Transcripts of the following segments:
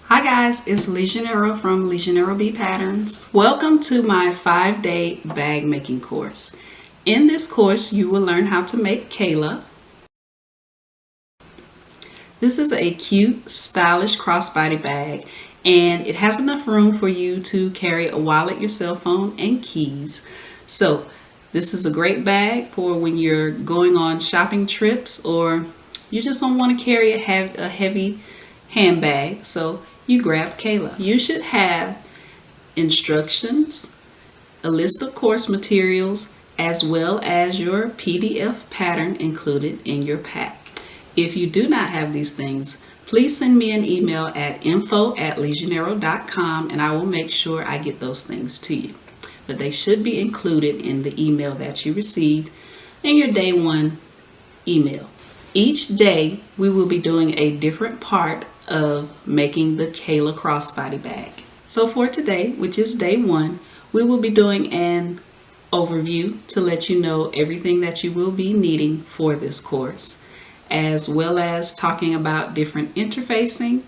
Hi guys, it's Legionero from Legionero B Patterns. Welcome to my 5-day bag making course. In this course, you will learn how to make Kayla. This is a cute, stylish crossbody bag, and it has enough room for you to carry a wallet, your cell phone, and keys. So this is a great bag for when you're going on shopping trips or you just don't want to carry a heavy handbag. So you grab Kayla. You should have instructions, a list of course materials, as well as your PDF pattern included in your pack. If you do not have these things, please send me an email at info@legionero.com and I will make sure I get those things to you. But they should be included in the email that you received in your day one email. Each day we will be doing a different part of making the Kayla crossbody bag. So for today, which is day one, we will be doing an overview to let you know everything that you will be needing for this course, as well as talking about different interfacing,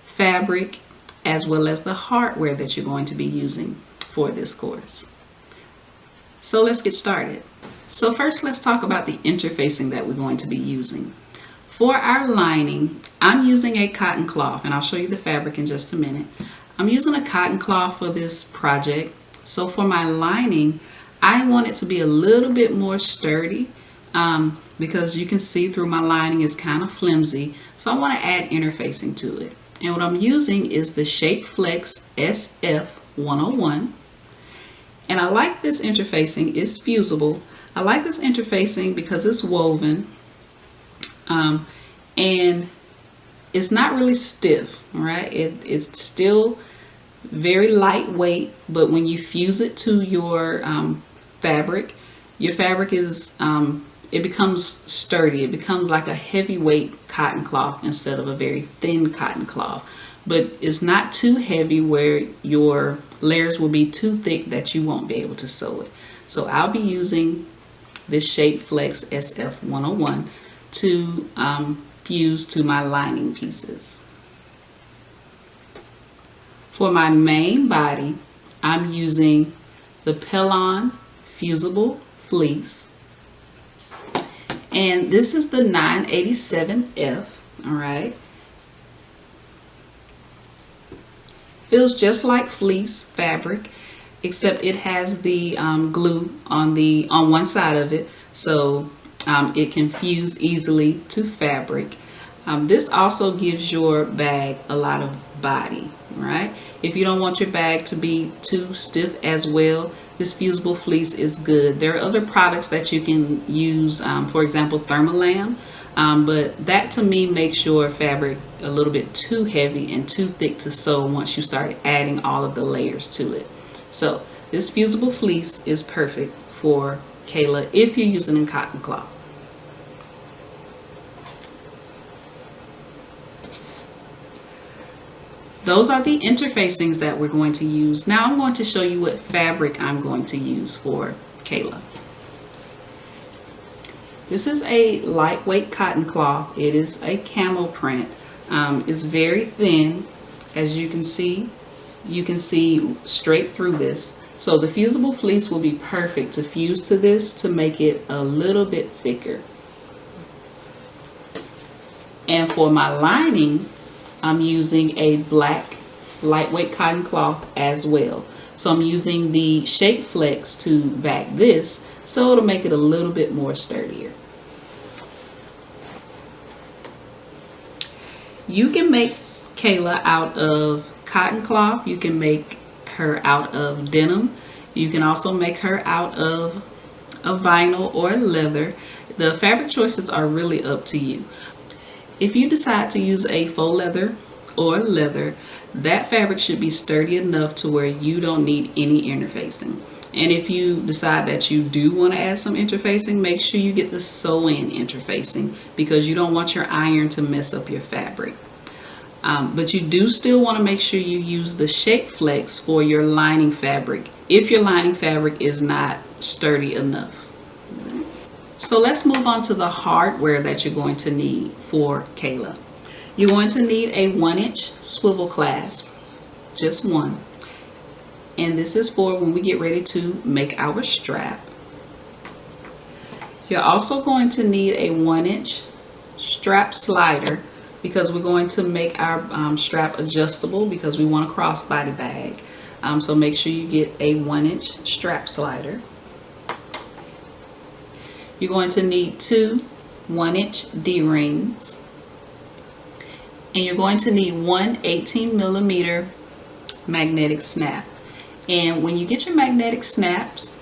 fabric, as well as the hardware that you're going to be using for this course. So let's get started. So first, let's talk about the interfacing that we're going to be using. For our lining, I'm using a cotton cloth, and I'll show you the fabric in just a minute. I'm using a cotton cloth for this project. So for my lining, I want it to be a little bit more sturdy because you can see through my lining is kind of flimsy. So I want to add interfacing to it. And what I'm using is the Shape Flex SF101. And I like this interfacing. It's fusible. I like this interfacing because it's woven. And it's not really stiff, all right? It's still very lightweight, but when you fuse it to your fabric is, it becomes sturdy. It becomes like a heavyweight cotton cloth instead of a very thin cotton cloth. But it's not too heavy where your layers will be too thick that you won't be able to sew it. So I'll be using this Shape Flex SF101 to fuse to my lining pieces. For my main body, I'm using the Pellon fusible fleece, and this is the 987F. all right, feels just like fleece fabric, except it has the glue on one side of it, so it can fuse easily to fabric. This also gives your bag a lot of body, right? If you don't want your bag to be too stiff as well, this fusible fleece is good. There are other products that you can use, for example, Thermolam, but that to me makes your fabric a little bit too heavy and too thick to sew once you start adding all of the layers to it. So this fusible fleece is perfect for Kayla if you're using a cotton cloth. Those are the interfacings that we're going to use. Now I'm going to show you what fabric I'm going to use for Kayla. This is a lightweight cotton cloth. It is a camel print. It's very thin. As you can see straight through this. So the fusible fleece will be perfect to fuse to this to make it a little bit thicker. And for my lining, I'm using a black lightweight cotton cloth as well. So I'm using the Shape Flex to back this, so it'll make it a little bit more sturdier. You can make Kayla out of cotton cloth. You can make her out of denim. You can also make her out of a vinyl or leather. The fabric choices are really up to you. If you decide to use a faux leather or leather, that fabric should be sturdy enough to where you don't need any interfacing. And if you decide that you do want to add some interfacing, make sure you get the sew-in interfacing because you don't want your iron to mess up your fabric. But you do still want to make sure you use the Shape Flex for your lining fabric if your lining fabric is not sturdy enough. So let's move on to the hardware that you're going to need for Kayla. You're going to need a 1-inch swivel clasp, just one. And this is for when we get ready to make our strap. You're also going to need a 1-inch strap slider because we're going to make our strap adjustable because we want a crossbody bag. So make sure you get a 1-inch strap slider. You're going to need 2 1-inch D-rings. And you're going to need 1 18mm magnetic snap. And when you get your magnetic snaps,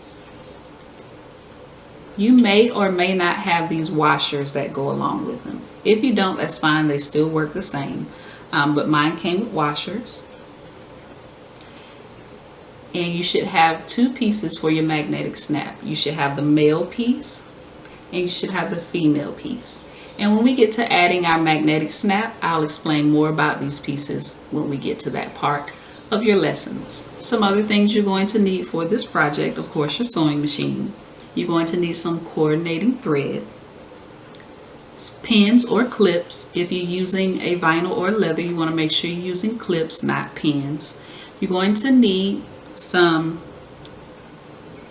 you may or may not have these washers that go along with them. If you don't, that's fine. They still work the same. But mine came with washers. And you should have 2 pieces for your magnetic snap. You should have the male piece and you should have the female piece. And when we get to adding our magnetic snap, I'll explain more about these pieces when we get to that part of your lessons. Some other things you're going to need for this project, of course, your sewing machine. You're going to need some coordinating thread, pins or clips. If you're using a vinyl or leather, you want to make sure you're using clips, not pins. You're going to need some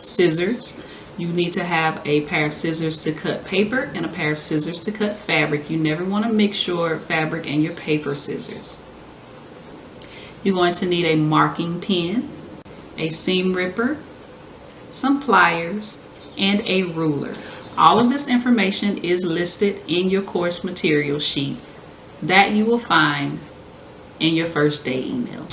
scissors. You need to have a pair of scissors to cut paper and a pair of scissors to cut fabric. You never want to mix your fabric and your paper scissors. You're going to need a marking pen, a seam ripper, some pliers, and a ruler. All of this information is listed in your course material sheet that you will find in your first day email.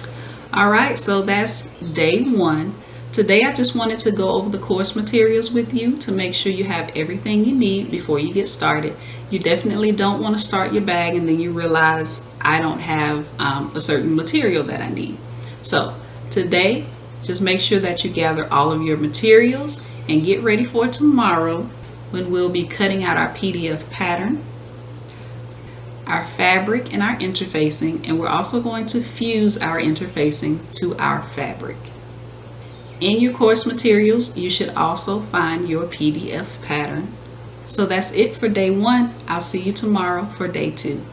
Alright, so that's day 1. Today I just wanted to go over the course materials with you to make sure you have everything you need before you get started. You definitely don't want to start your bag and then you realize I don't have a certain material that I need. So today, just make sure that you gather all of your materials and get ready for tomorrow when we'll be cutting out our PDF pattern, our fabric, and our interfacing, and we're also going to fuse our interfacing to our fabric. In your course materials, you should also find your PDF pattern. So that's it for day 1. I'll see you tomorrow for day 2.